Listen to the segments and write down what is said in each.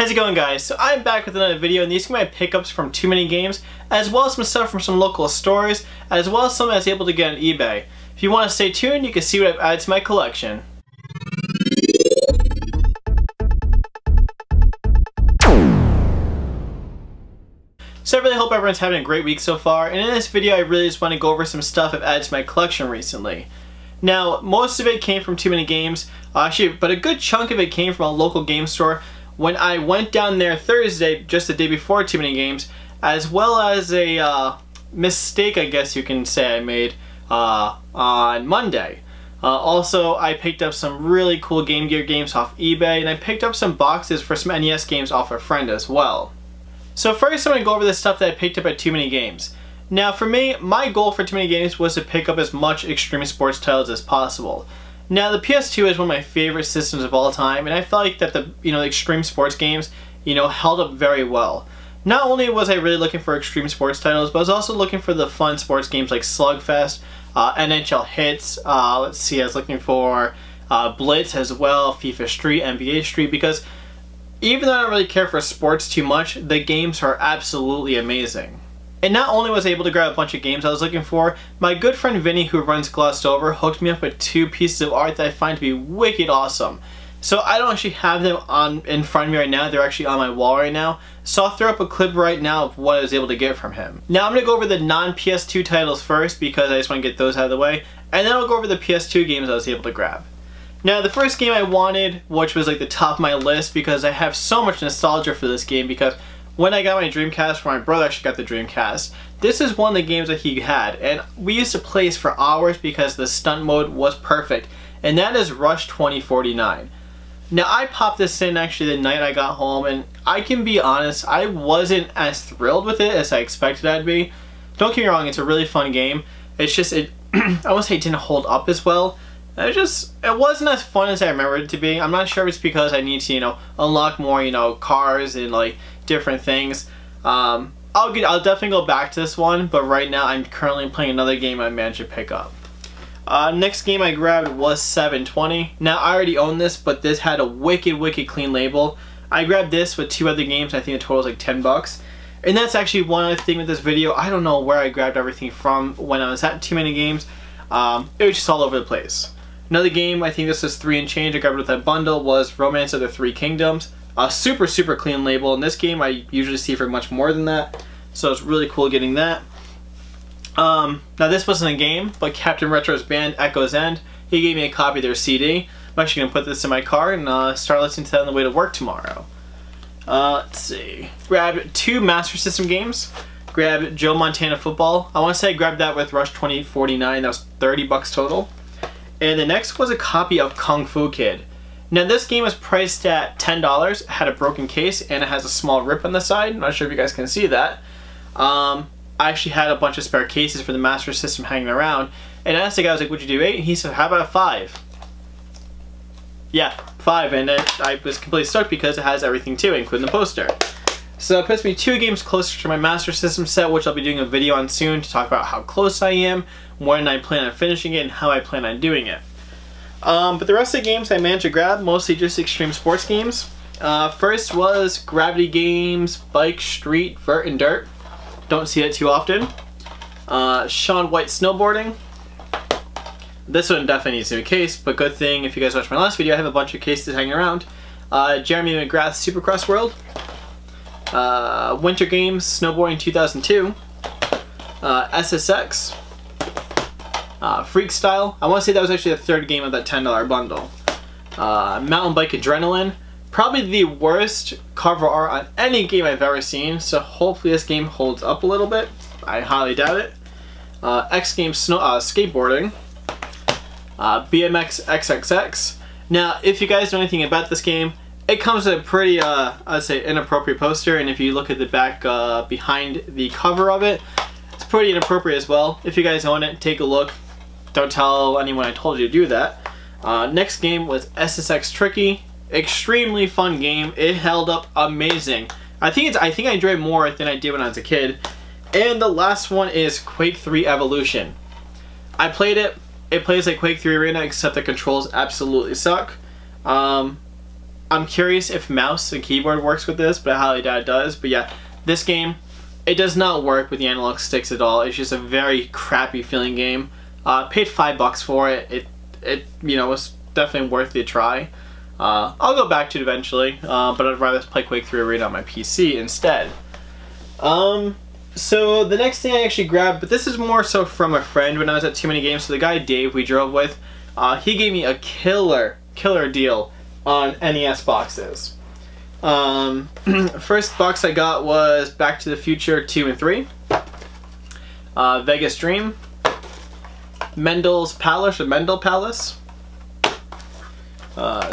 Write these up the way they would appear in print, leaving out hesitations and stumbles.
How's it going, guys? So I'm back with another video, and these are my pickups from Too Many Games, as well as some stuff from some local stores, as well as some I was able to get on eBay. If you want to stay tuned, you can see what I've added to my collection. So I really hope everyone's having a great week so far, and in this video I really just want to go over some stuff I've added to my collection recently. Now, most of it came from Too Many Games, but a good chunk of it came from a local game store when I went down there Thursday, just the day before Too Many Games, as well as a mistake, I guess you can say, I made on Monday. Also, I picked up some really cool Game Gear games off eBay, and I picked up some boxes for some NES games off a friend as well. So first I'm going to go over the stuff that I picked up at Too Many Games. Now for me, my goal for Too Many Games was to pick up as much extreme sports titles as possible. Now the PS2 is one of my favorite systems of all time, and I felt like that the extreme sports games held up very well. Not only was I really looking for extreme sports titles, but I was also looking for the fun sports games like Slugfest, NHL Hits, let's see, I was looking for Blitz as well, FIFA Street, NBA Street, because even though I don't really care for sports too much, the games are absolutely amazing. And not only was I able to grab a bunch of games I was looking for, my good friend Vinny, who runs Glossed Over, hooked me up with two pieces of art that I find to be wicked awesome. So I don't actually have them in front of me right now, they're actually on my wall right now. So I'll throw up a clip right now of what I was able to get from him. Now I'm going to go over the non-PS2 titles first because I just want to get those out of the way, and then I'll go over the PS2 games I was able to grab. Now the first game I wanted, which was like the top of my list because I have so much nostalgia for this game, because when I got my Dreamcast, my brother actually got the Dreamcast, this is one of the games that he had, and we used to play this for hours because the stunt mode was perfect, and that is Rush 2049. Now I popped this in actually the night I got home, and I can be honest, I wasn't as thrilled with it as I expected I'd be. Don't get me wrong, it's a really fun game, it's just, I won't say it didn't hold up as well. It wasn't as fun as I remembered it to be. I'm not sure if it's because I need to, unlock more, cars and like different things. I'll definitely go back to this one, but right now I'm currently playing another game I managed to pick up. Next game I grabbed was 720. Now I already own this, but this had a wicked clean label. I grabbed this with two other games. I think the total is like 10 bucks. And that's actually one other thing with this video. I don't know where I grabbed everything from when I was at Too Many Games. It was just all over the place. Another game, I think this is 3 and change, I grabbed with that bundle, was Romance of the Three Kingdoms. A super clean label. In this game I usually see for much more than that, so it's really cool getting that. Now this wasn't a game, but Captain Retro's band Echo's End, he gave me a copy of their CD. I'm actually going to put this in my car and start listening to that on the way to work tomorrow. Let's see. Grabbed two Master System games. Grabbed Joe Montana Football. I want to say I grabbed that with Rush 2049, that was 30 bucks total. And the next was a copy of Kung Fu Kid. Now this game was priced at $10, it had a broken case, and it has a small rip on the side. I'm not sure if you guys can see that. I actually had a bunch of spare cases for the Master System hanging around, and I asked the guy, I was like, would you do 8? And he said, how about 5? Yeah, 5, and I was completely stoked because it has everything too, including the poster. So it puts me 2 games closer to my Master System set, which I'll be doing a video on soon to talk about how close I am, when I plan on finishing it, and how I plan on doing it. But the rest of the games I managed to grab, mostly just extreme sports games. First was Gravity Games, Bike, Street, Vert, and Dirt. Don't see it too often. Shaun White Snowboarding. This one definitely needs to be a case, but good thing if you guys watched my last video, I have a bunch of cases hanging around. Jeremy McGrath's Supercross World. Winter Games, Snowboarding 2002. SSX. Freak Style. I want to say that was actually the third game of that $10 bundle. Mountain Bike Adrenaline. Probably the worst cover art on any game I've ever seen, so hopefully this game holds up a little bit. I highly doubt it. X Games Skateboarding. BMX XXX. Now, if you guys know anything about this game, it comes with a pretty, I'd say, inappropriate poster, and if you look at the back behind the cover of it, it's pretty inappropriate as well. If you guys own it, take a look. Don't tell anyone I told you to do that. Next game was SSX Tricky. Extremely fun game. It held up amazing. I think I enjoyed it more than I did when I was a kid. And the last one is Quake 3 Evolution. I played it. It plays like Quake 3 Arena, except the controls absolutely suck. I'm curious if mouse and keyboard works with this, but I highly doubt it does. But yeah, this game, it does not work with the analog sticks at all. It's just a very crappy feeling game. Paid $5 for it. It you know, was definitely worth the try. I'll go back to it eventually, but I'd rather play Quake 3 Arena on my PC instead. So the next thing I actually grabbed, but this is more so from a friend when I was at Too Many Games. So the guy Dave we drove with, he gave me a killer deal on NES boxes. First box I got was Back to the Future 2 and 3, Vegas Dream, Mendel's Palace or Mendel Palace,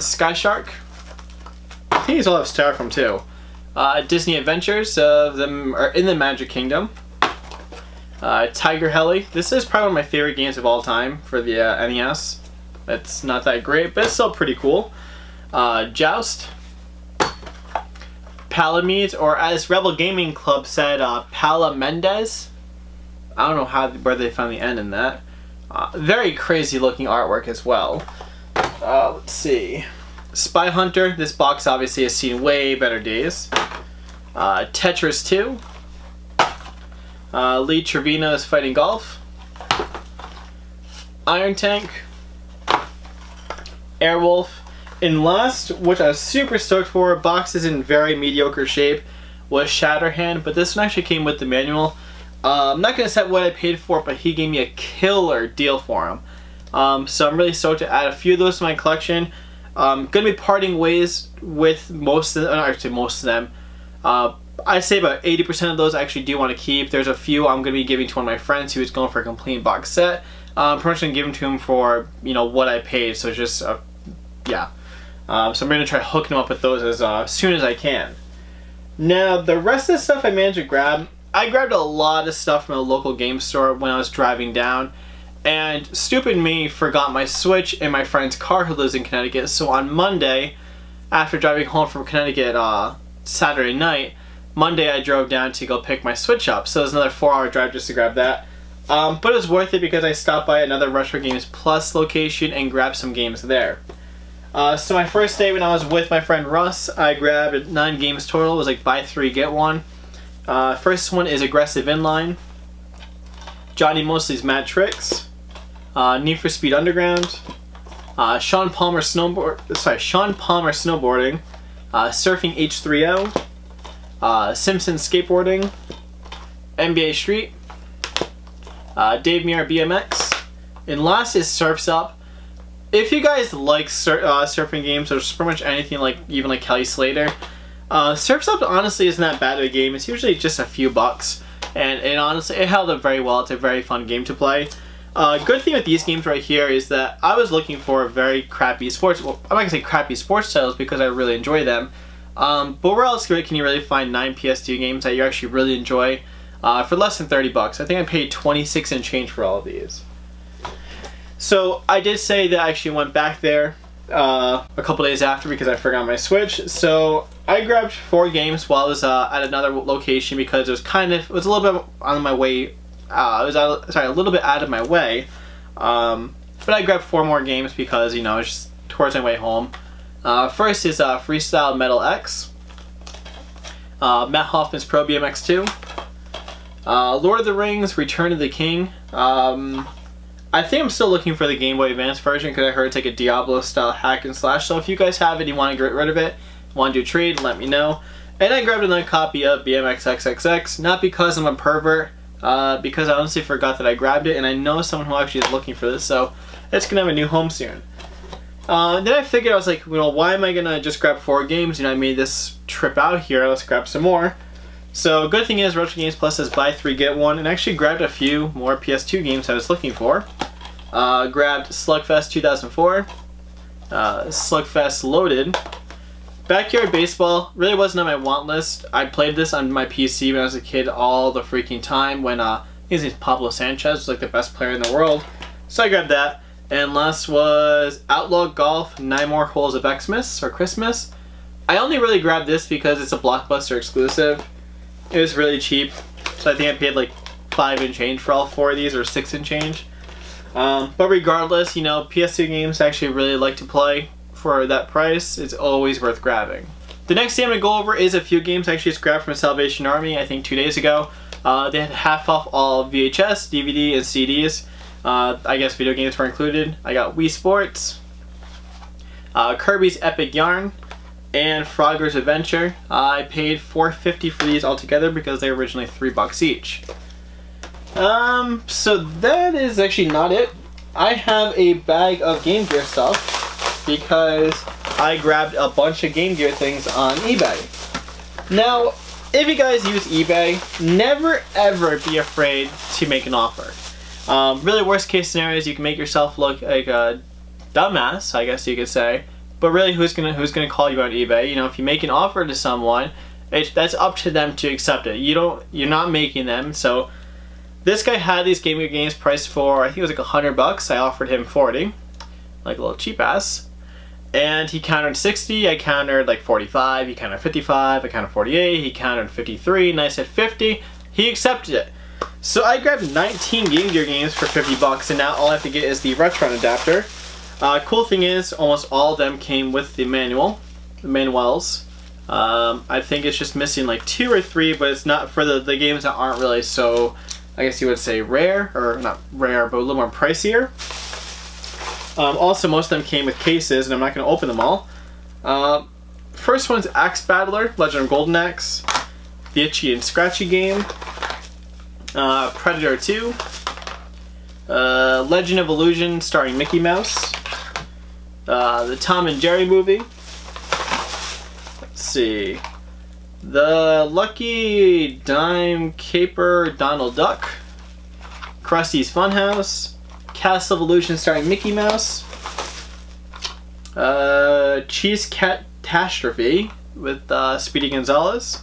Sky Shark. I think these all have styrofoam too. Disney Adventures of them are in the Magic Kingdom. Tiger Heli. This is probably one of my favorite games of all time for the NES. It's not that great, but it's still pretty cool. Joust. Palamede, or as Rebel Gaming Club said, Palamendez. I don't know where they found the N in that. Very crazy looking artwork as well. Let's see. Spy Hunter. This box obviously has seen way better days. Tetris 2. Lee Trevino's Fighting Golf. Iron Tank. Airwolf. And last, which I was super stoked for, box is in very mediocre shape, was Shatterhand, but this one actually came with the manual. I'm not going to say what I paid for it, but he gave me a killer deal for him. So I'm really stoked to add a few of those to my collection. I'm going to be parting ways with most of them, actually most of them. I'd say about 80% of those I actually do want to keep. There's a few I'm going to be giving to one of my friends who is going for a complete box set. I'm pretty much going to give them to him for, you know, what I paid, so it's just, yeah. So I'm going to try hooking them up with those as soon as I can. Now, the rest of the stuff I managed to grab, I grabbed a lot of stuff from a local game store when I was driving down. And stupid me forgot my Switch in my friend's car who lives in Connecticut. So on Monday, after driving home from Connecticut Saturday night, Monday I drove down to go pick my Switch up. So it was another 4-hour drive just to grab that. But it was worth it because I stopped by another Retro Games Plus location and grabbed some games there. So my first day when I was with my friend Russ, I grabbed 9 games total. It was like buy 3 get 1. First one is Aggressive Inline, Johnny Mosley's Mad Tricks, Need for Speed Underground, Sean Palmer Snowboarding, Surfing H3O, Simpsons Skateboarding, NBA Street, Dave Mirra BMX, and last is Surf's Up. If you guys like surfing games or pretty much anything, like even like Kelly Slater, Surf's Up honestly isn't that bad of a game. It's usually just a few bucks, and honestly it held up very well. It's a very fun game to play. Good thing with these games right here is that I was looking for very crappy sports, well, I'm not gonna say crappy sports titles because I really enjoy them, but where else can you really find 9 PS2 games that you actually really enjoy for less than 30 bucks? I think I paid 26 and change for all of these. So I did say that I actually went back there a couple days after because I forgot my Switch. So I grabbed 4 games while I was at another location because it was a little bit on my way. A little bit out of my way. But I grabbed 4 more games because, you know, it's just towards my way home. First is Freestyle Metal X, Matt Hoffman's Pro BMX 2, Lord of the Rings: Return of the King. I think I'm still looking for the Game Boy Advance version because I heard it's like a Diablo style hack and slash. So if you guys have it and you want to get rid of it, want to do a trade, let me know. And I grabbed another copy of BMX XXX, not because I'm a pervert, because I honestly forgot that I grabbed it, and I know someone who actually is looking for this, so it's gonna have a new home soon. Then I figured, I was like, well, why am I gonna just grab 4 games? You know, I made this trip out here, let's grab some more. So good thing is Retro Games Plus says buy 3 get 1, and actually grabbed a few more PS2 games I was looking for. Grabbed Slugfest 2004, Slugfest Loaded, Backyard Baseball. Really wasn't on my want list. I played this on my PC when I was a kid all the freaking time when his name's Pablo Sanchez was like the best player in the world. So I grabbed that. And last was Outlaw Golf 9 More Holes of Xmas or Christmas. I only really grabbed this because it's a Blockbuster exclusive. It was really cheap, so I think I paid like 5 and change for all 4 of these, or 6 and change. But regardless, you know, PS2 games I actually really like to play for that price, it's always worth grabbing. The next thing I'm going to go over is a few games I actually just grabbed from Salvation Army, I think 2 days ago. They had half off all VHS, DVD, and CDs. I guess video games were included. I got Wii Sports, Kirby's Epic Yarn, and Frogger's Adventure. I paid $4.50 for these altogether because they were originally $3 each. So that is actually not it. I have a bag of Game Gear stuff because I grabbed a bunch of Game Gear things on eBay. Now, if you guys use eBay, never ever be afraid to make an offer. Really worst case scenario is you can make yourself look like a dumbass, I guess you could say. But really, who's gonna call you on eBay? You know, if you make an offer to someone, that's up to them to accept it. You're not making them. So this guy had these Game Gear games priced for, I think it was like $100. I offered him 40, like a little cheap ass. And he countered 60. I countered like 45. He countered 55. I countered 48. He countered 53. And I said 50. He accepted it. So I grabbed 19 Game Gear games for $50, and now all I have to get is the Retron adapter. Cool thing is, almost all of them came with the manuals. I think it's just missing like 2 or 3, but it's not for the games that aren't really so, I guess you would say rare, or not rare, but a little more pricier. Also, most of them came with cases, and I'm not going to open them all. First one's Axe Battler, Legend of Golden Axe, the Itchy and Scratchy game, Predator 2, Legend of Illusion starring Mickey Mouse, the Tom and Jerry movie, let's see, the Lucky Dime Caper Donald Duck, Krusty's Funhouse, Castle of Illusion starring Mickey Mouse, Cheese Catastrophe with Speedy Gonzales.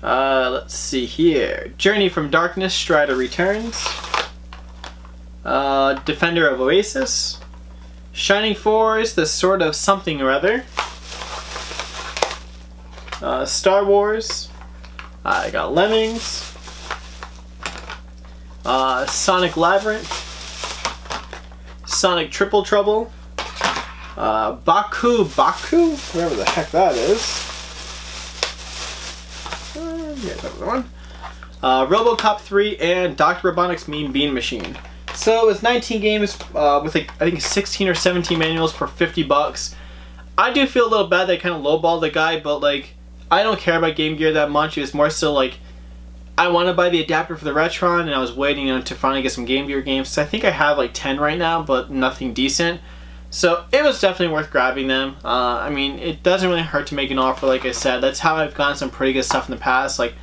Let's see here. Journey from Darkness, Strider Returns. Defender of Oasis. Shining Force, The Sword of Something or Other. Star Wars. I got Lemmings. Sonic Labyrinth. Sonic Triple Trouble. Baku, whatever the heck that is. Yeah, that was the one. RoboCop 3 and Dr. Robotnik's Mean Bean Machine. So it's 19 games with like, I think 16 or 17 manuals for $50. I do feel a little bad that I kind of lowballed the guy, but like, I don't care about Game Gear that much. It was more so like, I want to buy the adapter for the Retron, and I was waiting, to finally get some Game Gear games. So I think I have like 10 right now, but nothing decent. So it was definitely worth grabbing them. I mean, it doesn't really hurt to make an offer, like I said. That's how I've gotten some pretty good stuff in the past. Like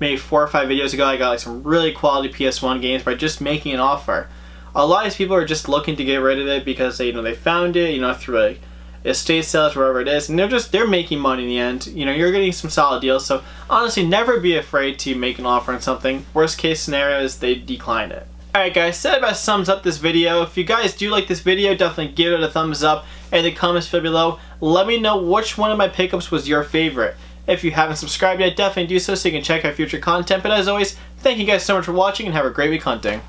maybe 4 or 5 videos ago, I got like some really quality PS1 games by just making an offer. A lot of these people are just looking to get rid of it because they, they found it, through like estate sales, wherever it is, and they're making money in the end. You're getting some solid deals. So honestly, never be afraid to make an offer on something. Worst case scenario is they decline it. Alright guys, so that about sums up this video. If you guys do like this video, definitely give it a thumbs up in the comments below. Let me know which one of my pickups was your favorite. If you haven't subscribed yet, definitely do so you can check out future content. But as always, thank you guys so much for watching and have a great week hunting.